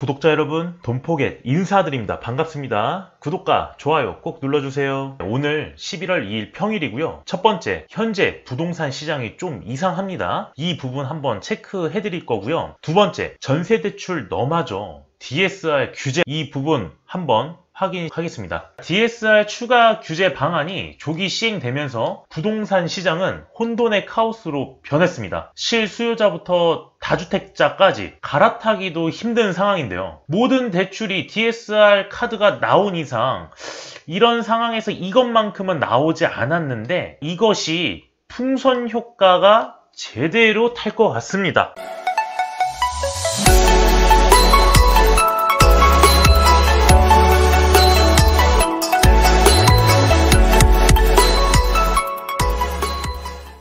구독자 여러분, 돈포겟 인사드립니다. 반갑습니다. 구독과 좋아요 꼭 눌러주세요. 오늘 11월 2일 평일이고요. 첫 번째, 현재 부동산 시장이 좀 이상합니다. 이 부분 한번 체크해 드릴 거고요. 두 번째, 전세대출 너마저 DSR 규제, 이 부분 한번 확인하겠습니다. DSR 추가 규제 방안이 조기 시행되면서 부동산 시장은 혼돈의 카오스로 변했습니다. 실수요자부터 다주택자까지 갈아타기도 힘든 상황인데요. 모든 대출이 DSR 카드가 나온 이상 이런 상황에서 이것만큼은 나오지 않았는데 이것이 풍선 효과가 제대로 탈 것 같습니다.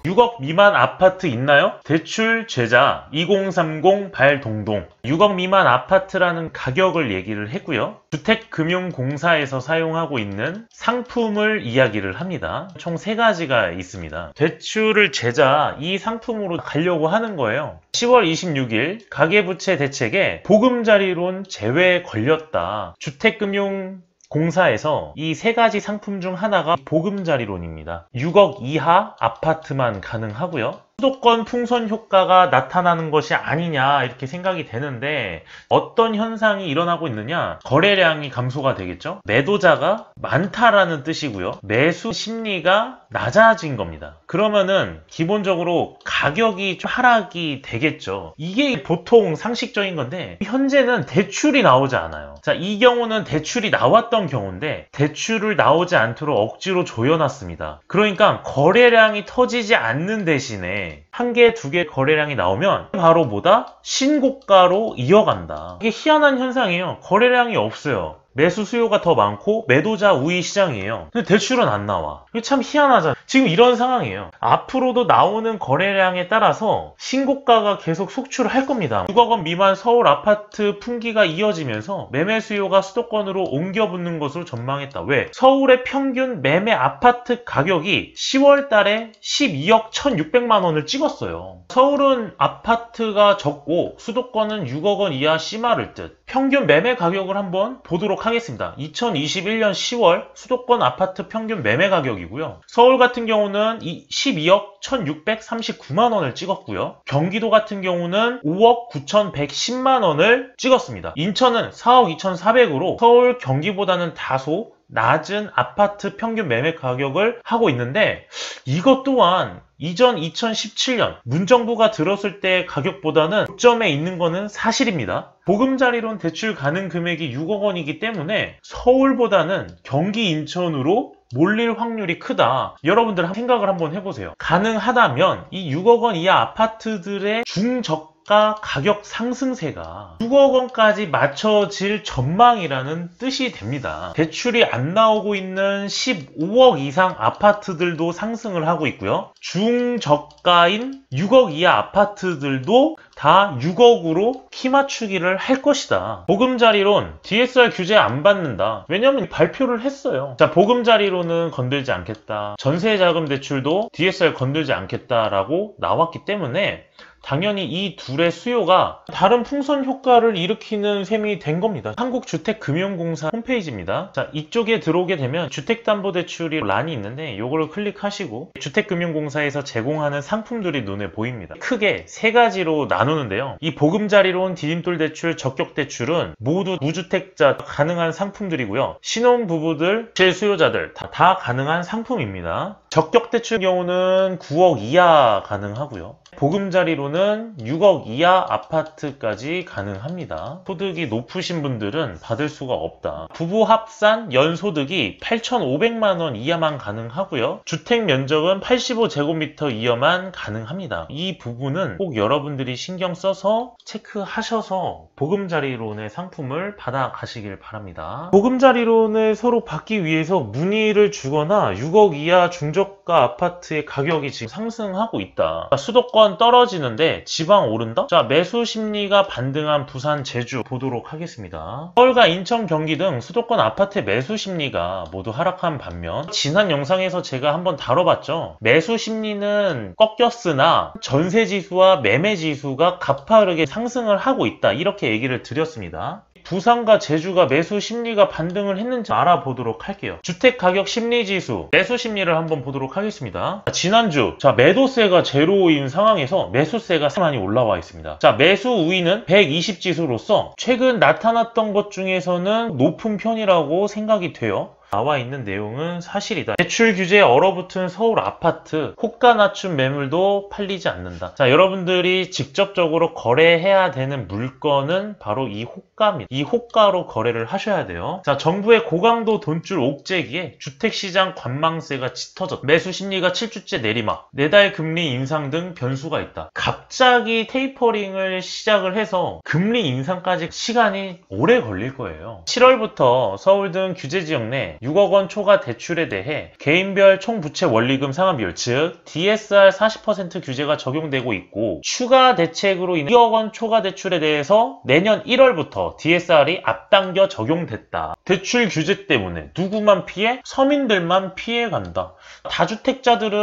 (6억) 미만 아파트 있나요? 대출 제자 2030 발동동 6억 미만 아파트라는 가격을 얘기를 했고요. 주택금융공사에서 사용하고 있는 상품을 이야기를 합니다. 총 3가지가 있습니다. 대출을 제자 이 상품으로 가려고 하는 거예요. 10월 26일 가계부채 대책에 보금자리론 제외에 걸렸다. 주택금융공사에서 이 3가지 상품 중 하나가 보금자리론입니다. 6억 이하 아파트만 가능하고요. 수도권 풍선 효과가 나타나는 것이 아니냐 이렇게 생각이 되는데 어떤 현상이 일어나고 있느냐, 거래량이 감소가 되겠죠. 매도자가 많다라는 뜻이고요. 매수 심리가 낮아진 겁니다. 그러면은 기본적으로 가격이 좀 하락이 되겠죠. 이게 보통 상식적인 건데 현재는 대출이 나오지 않아요. 자, 이 경우는 대출이 나왔던 경우인데 대출을 나오지 않도록 억지로 조여놨습니다. 그러니까 거래량이 터지지 않는 대신에 1개, 2개 거래량이 나오면 바로 뭐다? 신고가로 이어간다. 이게 희한한 현상이에요. 거래량이 없어요. 매수 수요가 더 많고 매도자 우위 시장이에요. 근데 대출은 안 나와. 이게 참 희한하잖아. 지금 이런 상황이에요. 앞으로도 나오는 거래량에 따라서 신고가가 계속 속출을 할 겁니다. 6억 원 미만 서울 아파트 풍기가 이어지면서 매매 수요가 수도권으로 옮겨 붙는 것으로 전망했다. 왜? 서울의 평균 매매 아파트 가격이 10월 달에 12억 1,600만 원을 찍었어요. 서울은 아파트가 적고 수도권은 6억 원 이하 씨마를 듯. 평균 매매 가격을 한번 보도록 하겠습니다. 2021년 10월 수도권 아파트 평균 매매 가격이고요. 서울 같은 경우는 12억 1,639만 원을 찍었고요. 경기도 같은 경우는 5억 9,110만 원을 찍었습니다. 인천은 4억 2,400으로 서울, 경기보다는 다소 낮은 아파트 평균 매매 가격을 하고 있는데 이것 또한 이전 2017년 문정부가 들었을 때 가격보다는 고점에 있는 거는 사실입니다. 보금자리론 대출 가능 금액이 6억 원이기 때문에 서울보다는 경기, 인천으로 몰릴 확률이 크다. 여러분들 생각을 한번 해보세요. 가능하다면 이 6억 원 이하 아파트들의 중저가 가격 상승세가 6억 원까지 맞춰질 전망이라는 뜻이 됩니다. 대출이 안 나오고 있는 15억 이상 아파트들도 상승을 하고 있고요. 중저가인 6억 이하 아파트들도 다 6억으로 키 맞추기를 할 것이다. 보금자리론 DSR 규제 안 받는다. 왜냐면 발표를 했어요. 자, 보금자리론은 건들지 않겠다. 전세자금 대출도 DSR 건들지 않겠다라고 나왔기 때문에 당연히 이 둘의 수요가 다른 풍선 효과를 일으키는 셈이 된 겁니다. 한국주택금융공사 홈페이지입니다. 자, 이쪽에 들어오게 되면 주택담보대출이 란이 있는데 이거를 클릭하시고 주택금융공사에서 제공하는 상품들이 눈에 보입니다. 크게 3가지로 나누는데요. 이 보금자리론, 디딤돌 대출, 적격 대출은 모두 무주택자 가능한 상품들이고요. 신혼부부들, 실수요자들 다 가능한 상품입니다. 적격 대출 경우는 9억 이하 가능하고요. 보금자리로는 6억 이하 아파트까지 가능합니다. 소득이 높으신 분들은 받을 수가 없다. 부부 합산 연소득이 8,500만 원 이하만 가능하고요. 주택 면적은 85제곱미터 이하만 가능합니다. 이 부분은 꼭 여러분들이 신경 써서 체크하셔서 보금자리론의 상품을 받아 가시길 바랍니다. 보금자리론을 서로 받기 위해서 문의를 주거나 6억 이하 중저가 아파트의 가격이 지금 상승하고 있다. 수도권 떨어지는데 지방 오른다? 자, 매수 심리가 반등한 부산, 제주 보도록 하겠습니다. 서울과 인천, 경기 등 수도권 아파트의 매수 심리가 모두 하락한 반면 지난 영상에서 제가 한번 다뤄봤죠. 매수 심리는 꺾였으나 전세 지수와 매매 지수가 가파르게 상승을 하고 있다. 이렇게 얘기를 드렸습니다. 부산과 제주가 매수 심리가 반등을 했는지 알아보도록 할게요. 주택가격 심리지수, 매수 심리를 한번 보도록 하겠습니다. 지난주 매도세가 제로인 상황에서 매수세가 많이 올라와 있습니다. 매수 우위는 120지수로서 최근 나타났던 것 중에서는 높은 편이라고 생각이 돼요. 나와 있는 내용은 사실이다. 대출 규제에 얼어붙은 서울 아파트 호가 낮춤 매물도 팔리지 않는다. 여러분들이 직접적으로 거래해야 되는 물건은 바로 이 호가입니다. 이 호가로 거래를 하셔야 돼요. 정부의 고강도 돈줄 옥죄기에 주택시장 관망세가 짙어졌다. 매수 심리가 7주째 내리막, 내달 금리 인상 등 변수가 있다. 갑자기 테이퍼링을 시작을 해서 금리 인상까지 시간이 오래 걸릴 거예요. 7월부터 서울 등 규제 지역 내 6억 원 초과 대출에 대해 개인별 총부채 원리금 상환 비율, 즉 DSR 40% 규제가 적용되고 있고, 추가 대책으로 인해 2억 원 초과 대출에 대해서 내년 1월부터 DSR이 앞당겨 적용됐다. 대출 규제 때문에 누구만 피해? 서민들만 피해간다. 다주택자들은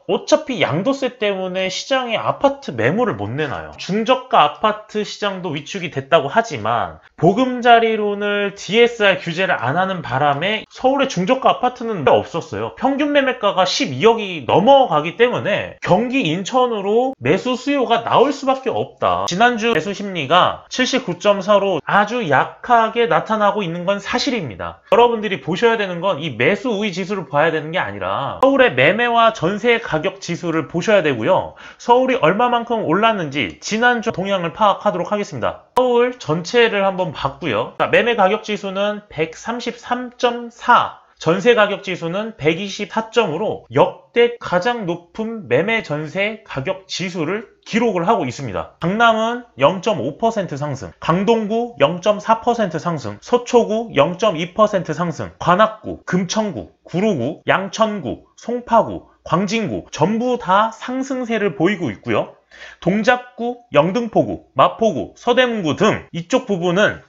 어차피 양도세 때문에 시장에 아파트 매물을 못 내놔요. 중저가 아파트 시장도 위축이 됐다고 하지만 보금자리론을 DSR 규제를 안 하는 바람에 서울의 중저가 아파트는 없었어요. 평균 매매가가 12억이 넘어가기 때문에 경기 인천으로 매수 수요가 나올 수밖에 없다. 지난주 매수 심리가 79.4로 아주 약하게 나타나고 있는 건 사실입니다. 여러분들이 보셔야 되는 건 이 매수 우위 지수를 봐야 되는 게 아니라 서울의 매매와 전세 가격 지수를 보셔야 되고요. 서울이 얼마만큼 올랐는지 지난주 동향을 파악하도록 하겠습니다. 서울 전체를 한번 봤고요. 매매 가격 지수는 133.4, 전세 가격 지수는 124점으로 역대 가장 높은 매매 전세 가격 지수를 기록을 하고 있습니다. 강남은 0.5% 상승, 강동구 0.4% 상승, 서초구 0.2% 상승, 관악구, 금천구, 구로구, 양천구, 송파구, 광진구 전부 다 상승세를 보이고 있고요. 동작구, 영등포구, 마포구, 서대문구 등 이쪽 부분은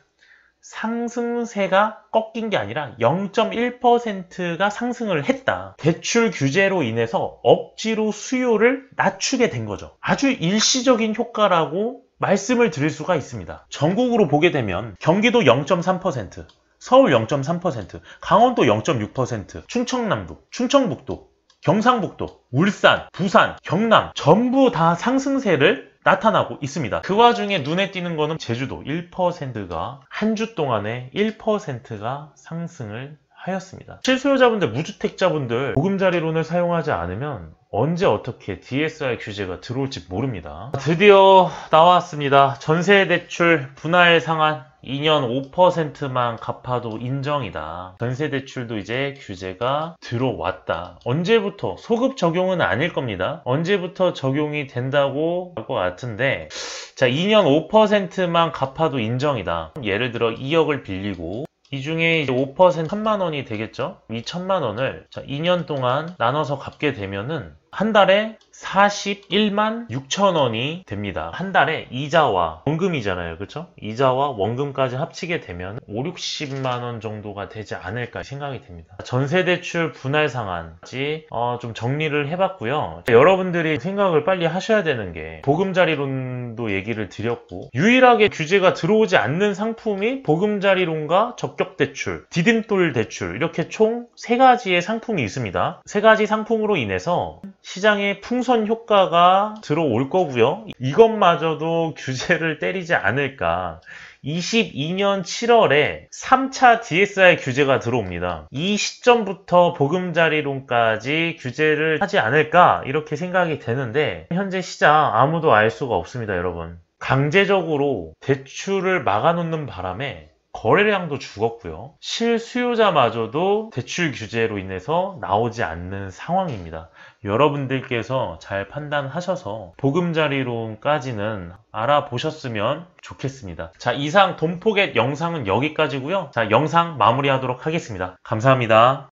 상승세가 꺾인 게 아니라 0.1%가 상승을 했다. 대출 규제로 인해서 억지로 수요를 낮추게 된 거죠. 아주 일시적인 효과라고 말씀을 드릴 수가 있습니다. 전국으로 보게 되면 경기도 0.3%, 서울 0.3%, 강원도 0.6%, 충청남도, 충청북도, 경상북도, 울산, 부산, 경남 전부 다 상승세를 나타나고 있습니다. 그 와중에 눈에 띄는 거는 제주도 1%가 한 주 동안에 1%가 상승을 하였습니다. 실수요자분들, 무주택자분들 보금자리론을 사용하지 않으면 언제 어떻게 DSR 규제가 들어올지 모릅니다. 드디어 나왔습니다. 전세대출 분할 상한 2년 5%만 갚아도 인정이다. 전세대출도 이제 규제가 들어왔다. 언제부터? 소급 적용은 아닐 겁니다. 언제부터 적용이 된다고 할 것 같은데, 2년 5%만 갚아도 인정이다. 예를 들어 2억을 빌리고 이 중에 이제 5% 1,000만 원이 되겠죠? 이 1,000만 원을 2년 동안 나눠서 갚게 되면은 한 달에 41만 6천 원이 됩니다. 한 달에 이자와 원금이잖아요. 그렇죠? 이자와 원금까지 합치게 되면 5, 60만 원 정도가 되지 않을까 생각이 됩니다. 전세대출 분할 상한까지 좀 정리를 해봤고요. 여러분들이 생각을 빨리 하셔야 되는 게 보금자리론도 얘기를 드렸고, 유일하게 규제가 들어오지 않는 상품이 보금자리론과 적격대출, 디딤돌 대출, 이렇게 총 3가지의 상품이 있습니다. 3가지 상품으로 인해서 시장에 풍선 효과가 들어올 거고요. 이것마저도 규제를 때리지 않을까. 22년 7월에 3차 DSR 규제가 들어옵니다. 이 시점부터 보금자리론까지 규제를 하지 않을까 이렇게 생각이 되는데, 현재 시장 아무도 알 수가 없습니다. 여러분, 강제적으로 대출을 막아놓는 바람에 거래량도 죽었고요. 실수요자마저도 대출 규제로 인해서 나오지 않는 상황입니다. 여러분들께서 잘 판단하셔서 보금자리론까지는 알아보셨으면 좋겠습니다. 이상 돈포겟 영상은 여기까지고요. 영상 마무리하도록 하겠습니다. 감사합니다.